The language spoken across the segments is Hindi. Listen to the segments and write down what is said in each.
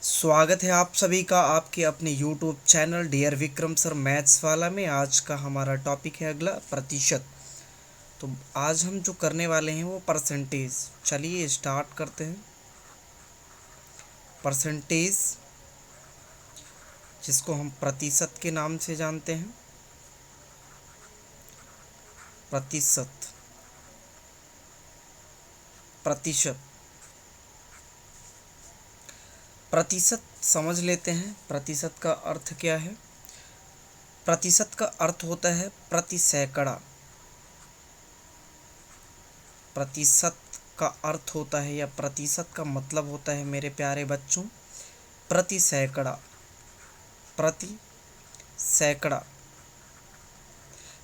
स्वागत है आप सभी का आपके अपने YouTube channel dear Vikram sir maths वाला में। आज का हमारा टॉपिक है अगला प्रतिशत। तो आज हम जो करने वाले हैं वो परसेंटेज। चलिए स्टार्ट करते हैं। परसेंटेज, जिसको हम प्रतिशत के नाम से जानते हैं। प्रतिशत, प्रतिशत, प्रतिशत समझ लेते हैं। प्रतिशत का अर्थ क्या है? प्रतिशत का अर्थ होता है प्रति सैकड़ा। प्रतिशत का अर्थ होता है या प्रतिशत का मतलब होता है मेरे प्यारे बच्चों प्रति सैकड़ा। प्रति सैकड़ा,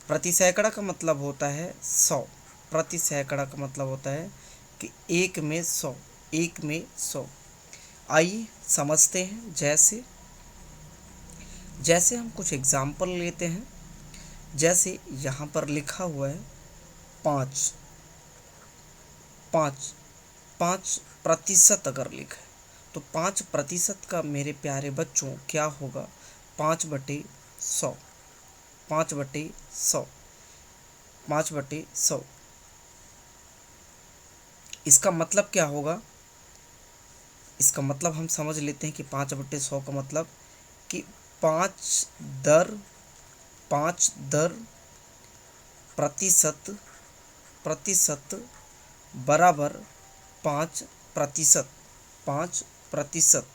प्रति सैकड़ा का मतलब होता है 100। प्रति सैकड़ा का मतलब होता है कि एक में 100, एक में 100। आइए समझते हैं। जैसे जैसे हम कुछ एग्जाम्पल लेते हैं। जैसे यहाँ पर लिखा हुआ है 5, 5, 5% अगर लिखा है तो 5% का मेरे प्यारे बच्चों क्या होगा? 5/100, 5/100, 5/100। इसका मतलब क्या होगा? इसका मतलब हम समझ लेते हैं कि 5/100 का मतलब कि 5 दर प्रतिशत, प्रतिशत बराबर 5%, 5%।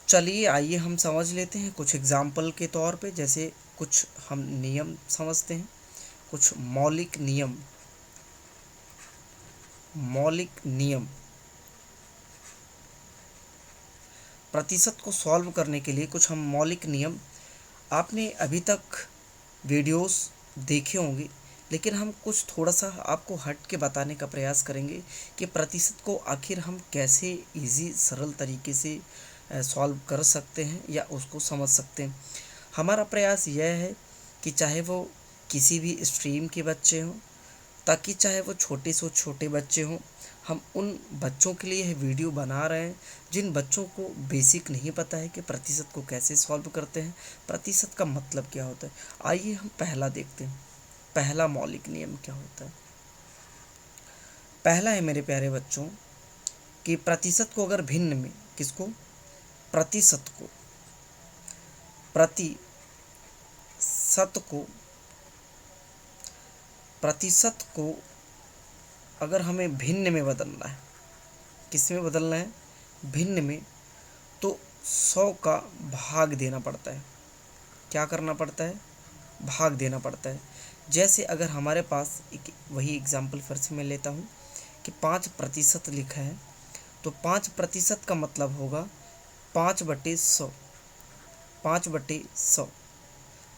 चलिए आइए हम समझ लेते हैं कुछ एग्जाम्पल के तौर पे। जैसे कुछ हम नियम समझते हैं, कुछ मौलिक नियम। मौलिक नियम प्रतिशत को सॉल्व करने के लिए कुछ हम मौलिक नियम। आपने अभी तक वीडियोस देखे होंगे, लेकिन हम कुछ थोड़ा सा आपको हट के बताने का प्रयास करेंगे कि प्रतिशत को आखिर हम कैसे इजी सरल तरीके से सॉल्व कर सकते हैं या उसको समझ सकते हैं। हमारा प्रयास यह है कि चाहे वो किसी भी स्ट्रीम के बच्चे हों, ताकि चाहे वो छोटे से छोटे बच्चे हों, हम उन बच्चों के लिए यह वीडियो बना रहे हैं जिन बच्चों को बेसिक नहीं पता है कि प्रतिशत को कैसे सॉल्व करते हैं, प्रतिशत का मतलब क्या होता है। आइए हम पहला देखते हैं। पहला मौलिक नियम क्या होता है? पहला है मेरे प्यारे बच्चों कि प्रतिशत को अगर भिन्न में, किसको? प्रतिशत को, प्रतिशत को, प्रतिशत को अगर हमें भिन्न में बदलना है, किस में बदलना है? भिन्न में। तो 100 का भाग देना पड़ता है। क्या करना पड़ता है? भाग देना पड़ता है। जैसे अगर हमारे पास एक वही एग्जाम्पल फिर से मैं लेता हूँ कि 5% लिखा है, तो 5% का मतलब होगा 5/100, 5/100।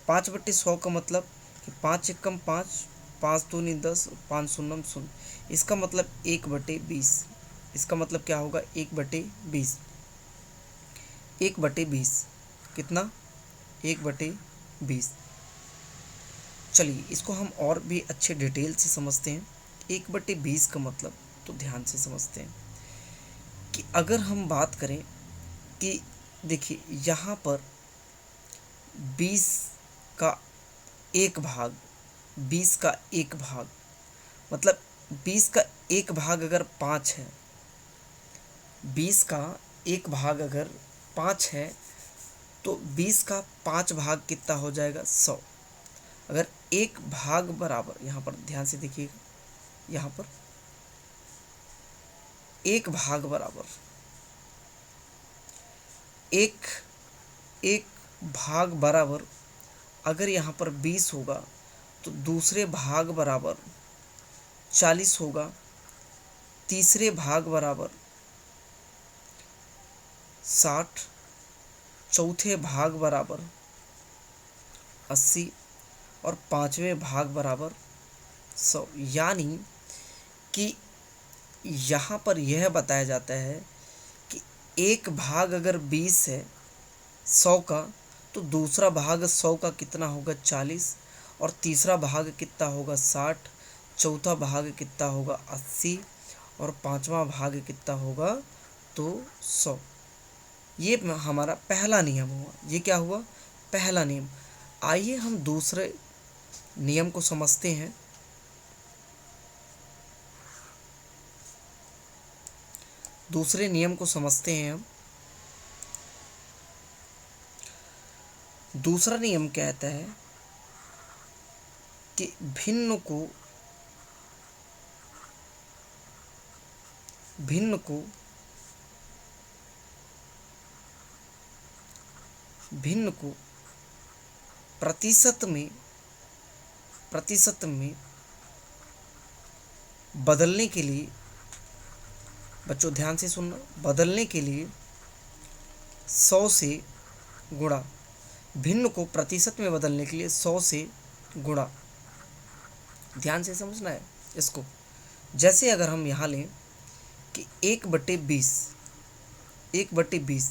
5/100 का मतलब कि 5 एकम 5, 5 दूनी 10, 5 शून्यम 0। इसका मतलब 1/20। इसका मतलब क्या होगा? 1/20, 1/20 कितना? 1/20। चलिए इसको हम और भी अच्छे डिटेल से समझते हैं। 1/20 का मतलब तो ध्यान से समझते हैं कि अगर हम बात करें कि देखिए यहाँ पर 20 का एक भाग, 20 का एक भाग मतलब 20 का एक भाग अगर 5 है, 20 का एक भाग अगर 5 है, तो 20 का 5 भाग कितना हो जाएगा? 100। अगर एक भाग बराबर, यहाँ पर ध्यान से देखिएगा, यहाँ पर एक भाग बराबर, एक एक भाग बराबर अगर यहाँ पर 20 होगा तो दूसरे भाग बराबर 40 होगा, तीसरे भाग बराबर 60, चौथे भाग बराबर 80 और पांचवें भाग बराबर 100। यानी कि यहाँ पर यह बताया जाता है कि एक भाग अगर 20 है 100 का, तो दूसरा भाग 100 का कितना होगा? 40, और तीसरा भाग कितना होगा? 60, चौथा भाग कितना होगा? 80, और पांचवा भाग कितना होगा? तो 100। ये हमारा पहला नियम हुआ। ये क्या हुआ? पहला नियम। आइए हम दूसरे नियम को समझते हैं। दूसरे नियम को समझते हैं हम। दूसरा नियम कहता है कि भिन्न को प्रतिशत में बदलने के लिए, बच्चों ध्यान से सुनना, बदलने के लिए 100 से गुणा, भिन्न को प्रतिशत में बदलने के लिए 100 से गुणा। ध्यान से समझना है इसको। जैसे अगर हम यहाँ लें कि 1/20, 1/20,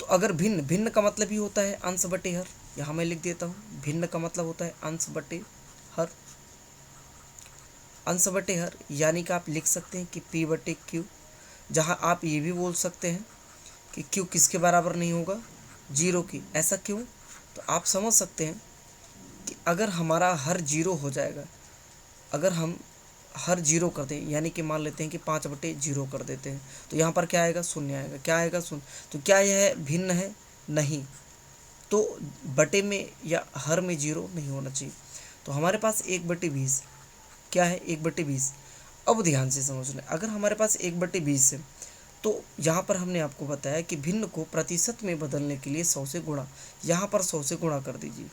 तो अगर भिन्न का मतलब ही होता है अंश बटे हर। यहाँ मैं लिख देता हूँ, भिन्न का मतलब होता है अंश बटे हर। अंश बटे हर यानी कि आप लिख सकते हैं कि P/Q, जहाँ आप ये भी बोल सकते हैं कि Q किसके बराबर नहीं होगा? 0 की। ऐसा क्यों? तो आप समझ सकते हैं कि अगर हमारा हर 0 हो जाएगा, अगर हम हर 0 कर दें, यानी कि मान लेते हैं कि 5/0 कर देते हैं, तो यहाँ पर क्या आएगा? शून्य आएगा। क्या आएगा? शून्य। तो क्या यह भिन्न है? नहीं। तो बटे में या हर में 0 नहीं होना चाहिए। तो हमारे पास 1/20 क्या है? 1/20। अब ध्यान से समझना, अगर हमारे पास 1/20 है तो यहाँ पर हमने आपको बताया कि भिन्न को प्रतिशत में बदलने के लिए 100 से गुणा। यहाँ पर 100 से गुणा कर दीजिए,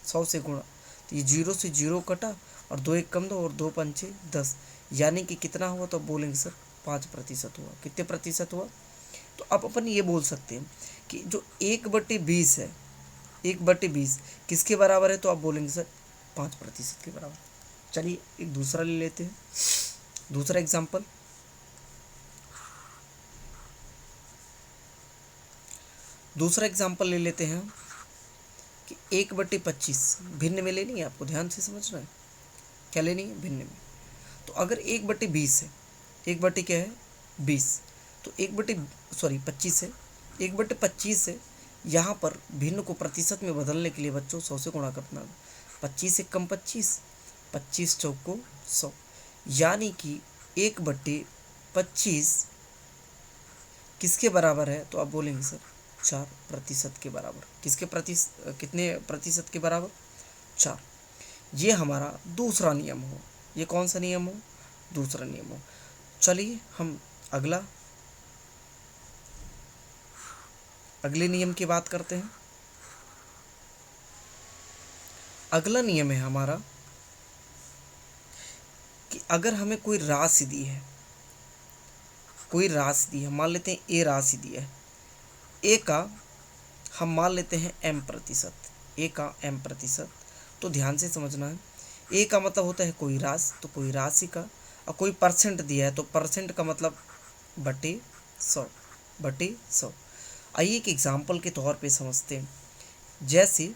100 से गुणा। तो ये 0 से 0 कटा और 2 1 कम 2 और 2 5 10, यानी कि कितना हुआ? तो अब बोलेंगे सर 5% हुआ। कितने प्रतिशत हुआ? तो अब अपन ये बोल सकते हैं कि जो 1/20 है, 1/20 किसके बराबर है? तो आप बोलेंगे सर 5% के बराबर। चलिए एक दूसरा ले लेते हैं, दूसरा एग्जाम्पल। दूसरा एग्जाम्पल ले लेते हैं कि 1/25 भिन्न में लेनी है, आपको ध्यान से समझना है। क्या लेनी है? भिन्न में। तो अगर 1/20 है, 1 क्या है? 20, तो 25 है, 1/25 है। यहाँ पर भिन्न को प्रतिशत में बदलने के लिए बच्चों 100 से गुणा करना है। 25 1 कम 25, 25 चौको 100, यानी कि 1/25 किसके बराबर है? तो आप बोलेंगे सर 4% के बराबर। कितने प्रतिशत के बराबर? 4। ये हमारा दूसरा नियम हो। ये कौन सा नियम हो? दूसरा नियम हो। चलिए हम अगले नियम की बात करते हैं। अगला नियम है हमारा कि अगर हमें कोई राशि दी है, मान लेते हैं ए राशि दी है, ए का हम मान लेते हैं m%, ए का m%। तो ध्यान से समझना है, ए का मतलब होता है कोई राशि, तो कोई राशि का, और कोई परसेंट दिया है तो परसेंट का मतलब बटे 100। आइए एक एग्जाम्पल के तौर पे समझते हैं। जैसे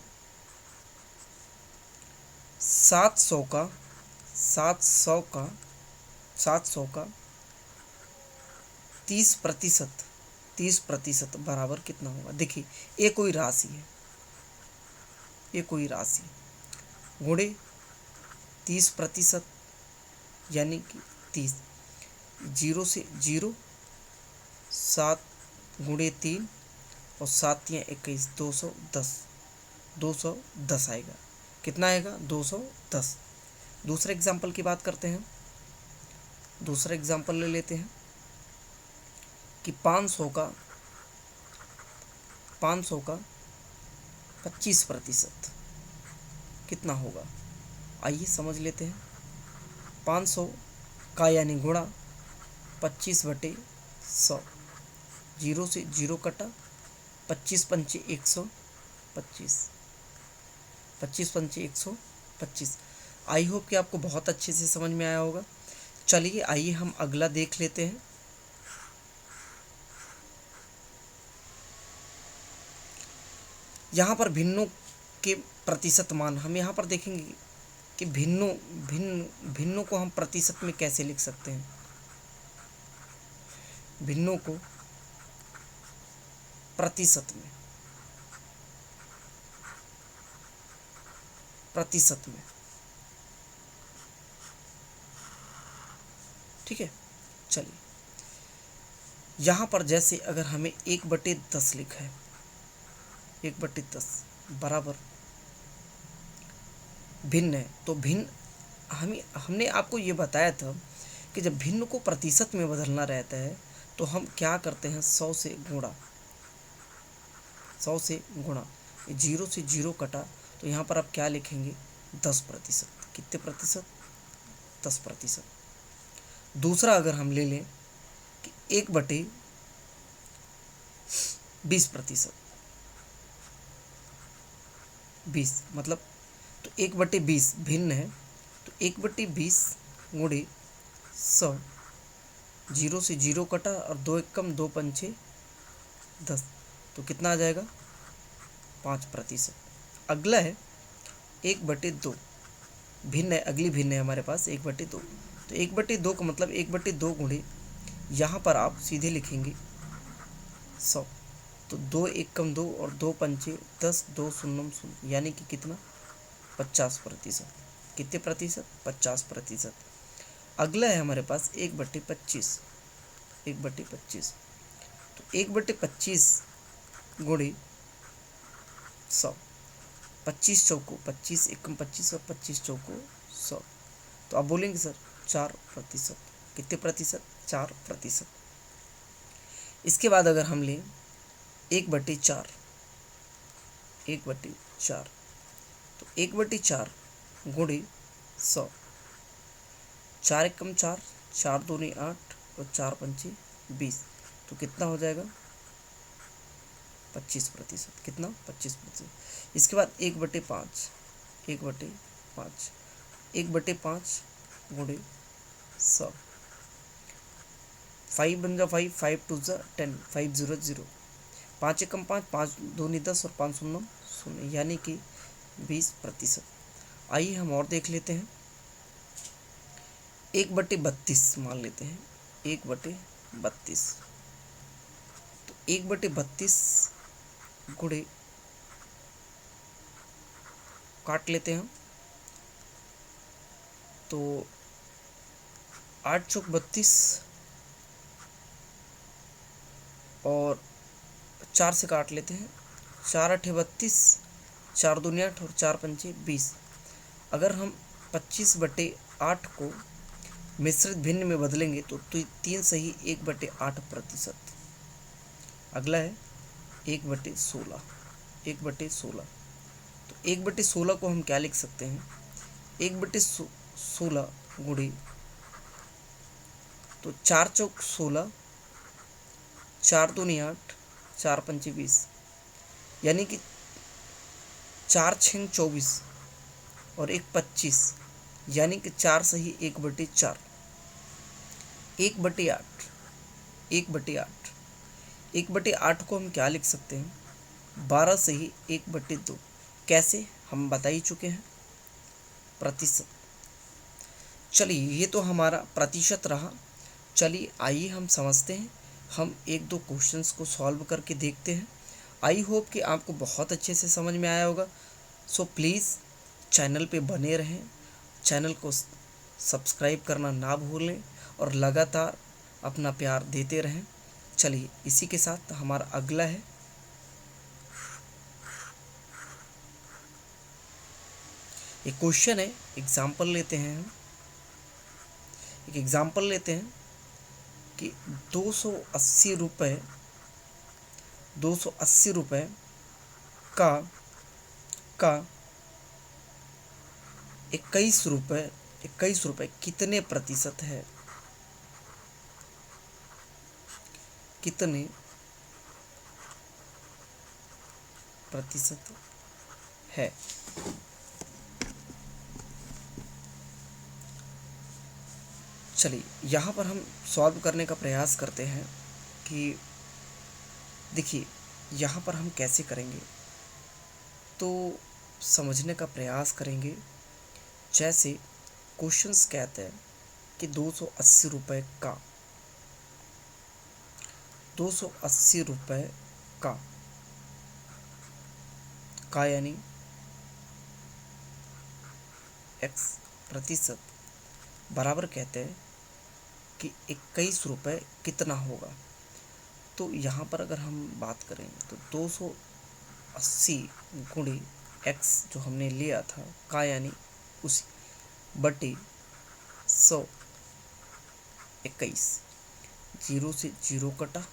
700 का 30% बराबर कितना होगा? देखिए ये कोई राशि है, गुणे 30%, यानी कि 30, 0 से 0, 7 गुणे 3 और 7 या 21, 210 आएगा। कितना आएगा? 210। दूसरे एग्जाम्पल की बात करते हैं। दूसरा एग्जाम्पल ले लेते हैं कि 500 का 25% कितना होगा? आइए समझ लेते हैं। 500 का यानी गुणा 25/100, 0 से 0 कटा, 25 पंचे 125, 25 पंचे 125। आई होप कि आपको बहुत अच्छे से समझ में आया होगा। चलिए आइए हम अगला देख लेते हैं। यहाँ पर भिन्नों के प्रतिशत मान हम यहाँ पर देखेंगे कि भिन्नों को हम प्रतिशत में कैसे लिख सकते हैं। भिन्नों को प्रतिशत में, प्रतिशत में। ठीक है, चलिए यहाँ पर जैसे अगर हमें 1/10 लिखा है, 1/10 बराबर भिन्न है, तो भिन्न हमने आपको ये बताया था कि जब भिन्न को प्रतिशत में बदलना रहता है तो हम क्या करते हैं, 100 से गुणा, 100 से गुणा। 0 से 0 कटा तो यहाँ पर आप क्या लिखेंगे, 10%। कितने प्रतिशत, 10%। दूसरा अगर हम ले लें कि 1/20%, 20 मतलब, तो 1/20 भिन्न है, तो 1/20 गुणे 100, 0 से 0 कटा और 2 एकम 2 पंचे 10, तो कितना आ जाएगा, 5%। अगला है 1/2, भिन्न है, अगली भिन्न है हमारे पास 1/2, तो 1/2 का मतलब 1/2 गुणे, यहाँ पर आप सीधे लिखेंगे 100, तो 2 एकम 2 और 2 पंचे 10, 2 शून्यम शून्य, यानी कि कितना, 50%। कितने प्रतिशत, 50%। अगला है हमारे पास 1/25, 1/25, तो 1/25 गुणे 100, 25 चौको 25, एकम 25 और 25 चौको 100, तो आप बोलेंगे सर 4%। कितने प्रतिशत, 4%। इसके बाद अगर हम लें 1/4, 1/4, तो 1/4 गुणे 100, 4 एकम 4, 4 दूनी 8 और 4 पंचे 20, तो कितना हो जाएगा, 25%। कितना, 25%। इसके बाद 1/5, 1/5, 1/5 गुणे 100, 5 बन जा 5, 5 2 जा 10, 5 0 0, 5 एकम 5, 5 दूनी 10 और 5 शून्य शून्य, यानी कि 20%। आइए हम और देख लेते हैं, 1/32 मान लेते हैं, 1/32, तो 1/32 गुणे, काट लेते हैं हम, तो 8 चौक 32 और 4 से काट लेते हैं, 4 8 32, 4 दूनी 8 और 4 पंचे 20। अगर हम 25/8 को मिश्रित भिन्न में बदलेंगे तो 3 सही 1/8%। अगला है 1/16, 1/16, तो 1/16 को हम क्या लिख सकते हैं, 1/16 गुणे, तो 4 चौक 16, 4 दूनी 8, 4 पंचे 20, यानी कि 4 छः 24 और 1 25, यानी कि 4 सही 1/4, 1/8, 1/8, 1/8 को हम क्या लिख सकते हैं, 12 सही 1/2। कैसे, हम बता ही चुके हैं, प्रतिशत। चलिए ये तो हमारा प्रतिशत रहा। चलिए आइए हम समझते हैं, हम 1-2 क्वेश्चंस को सॉल्व करके देखते हैं। आई होप कि आपको बहुत अच्छे से समझ में आया होगा। सो प्लीज़ चैनल पे बने रहें, चैनल को सब्सक्राइब करना ना भूलें और लगातार अपना प्यार देते रहें। चलिए इसी के साथ हमारा अगला है एक क्वेश्चन है, एग्जाम्पल लेते हैं हम। एक एग्जाम्पल लेते हैं कि 280 रुपये, 280 रुपये का 21 रुपये, 21 रुपये कितने प्रतिशत है, कितने प्रतिशत है। चलिए यहाँ पर हम सॉल्व करने का प्रयास करते हैं कि देखिए यहाँ पर हम कैसे करेंगे, तो समझने का प्रयास करेंगे। जैसे क्वेश्चंस कहते हैं कि 280 रुपये का, 280 रुपये का यानी x प्रतिशत बराबर कहते हैं कि 21 रुपये कितना होगा। तो यहाँ पर अगर हम बात करें तो 280 गुणे x जो हमने लिया था का यानी उसी बटे 100 21, 0 से 0 कटा,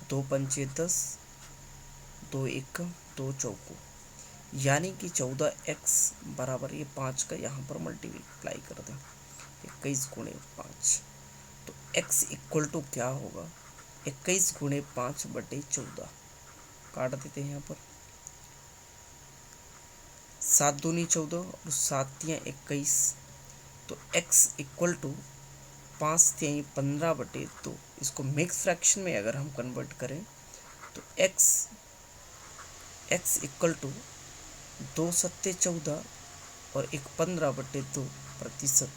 2 पंचे 10, 2 एक 2 चौको, यानी कि 14x बराबर ये 5 का यहाँ पर मल्टीप्लाई कर दें 21 गुणे 5। तो x इक्वल टू क्या होगा 21 गुणे 5 बटे 14, काट देते हैं यहाँ पर 7 दूनी 14 और 7 तियाँ 21। तो x इक्वल टू 5 तिहाई 15 बटे 2। इसको मिक्स फ्रैक्शन में अगर हम कन्वर्ट करें तो x इक्वल टू 2 सत्ते 14 और 1 15 बटे 2 प्रतिशत।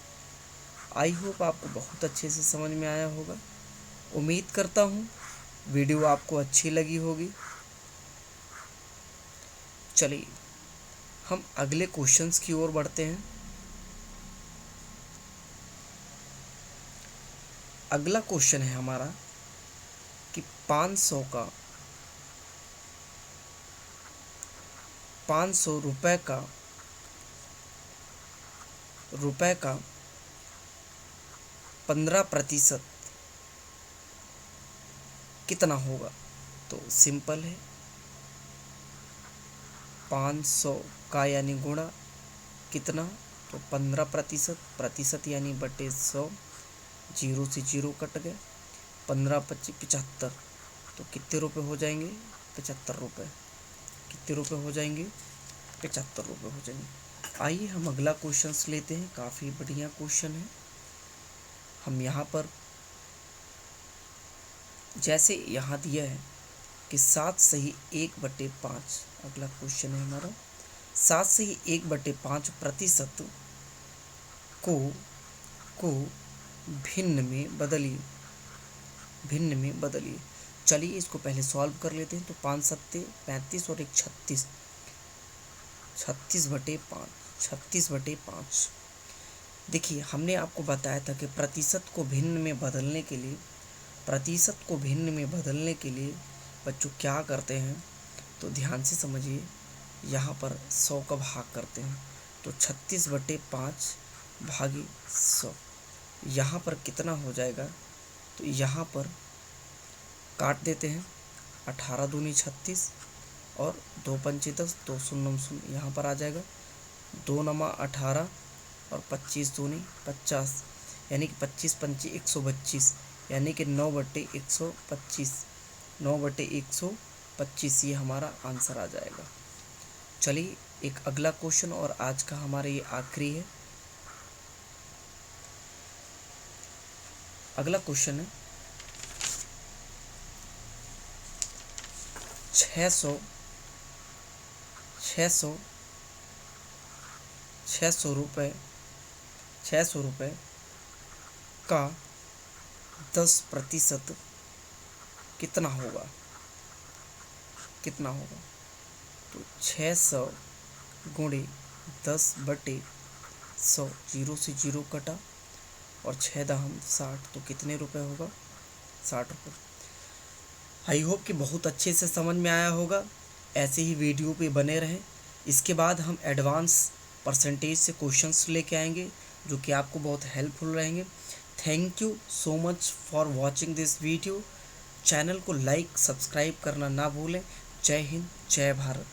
आई होप आपको बहुत अच्छे से समझ में आया होगा। उम्मीद करता हूँ वीडियो आपको अच्छी लगी होगी। चलिए हम अगले क्वेश्चंस की ओर बढ़ते हैं। अगला क्वेश्चन है हमारा कि 500 रुपए का 15% कितना होगा। तो सिंपल है, 500 का यानी गुणा कितना, तो 15%, प्रतिशत यानी बटे 100, 0 से 0 कट गए, 15 25 75। तो कितने रुपए हो जाएंगे 75 रुपये। कितने रुपए हो जाएंगे 75 रुपये हो जाएंगे। आइए हम अगला क्वेश्चन लेते हैं। काफ़ी बढ़िया क्वेश्चन है। हम यहाँ पर जैसे यहाँ दिया है कि 7 सही 1/5, अगला क्वेश्चन है हमारा 7 सही 1/5 प्रतिशत को भिन्न में बदलिए। चलिए इसको पहले सॉल्व कर लेते हैं। तो 5 सत्ते 35 और 1 36, 36/5। देखिए हमने आपको बताया था कि प्रतिशत को भिन्न में बदलने के लिए बच्चों क्या करते हैं, तो ध्यान से समझिए। यहाँ पर 100 का भाग करते हैं, तो 36/5 भागी 100। यहाँ पर कितना हो जाएगा, तो यहाँ पर काट देते हैं, 18 दूनी 36 और 2 पंचे 10, 2 शून्य शून्य यहाँ पर आ जाएगा, 2 नमा 18 और 25 दूनी 50, यानी कि 25 पंचे 125, यानी कि 9/125, 9/125 ये हमारा आंसर आ जाएगा। चलिए एक अगला क्वेश्चन और आज का हमारा ये आखिरी है। अगला क्वेश्चन है 600 रुपये का 10% कितना होगा। तो 600 गुणे 10/100, 0 से 0 कटा और 6 दहम 60, तो कितने रुपए होगा 60 रुपये। आई होप कि बहुत अच्छे से समझ में आया होगा। ऐसे ही वीडियो पे बने रहें। इसके बाद हम एडवांस परसेंटेज से क्वेश्चंस लेके आएंगे जो कि आपको बहुत हेल्पफुल रहेंगे। Thank you so much for watching this video. Channel को लाइक सब्सक्राइब करना ना भूलें। जय हिंद, जय भारत।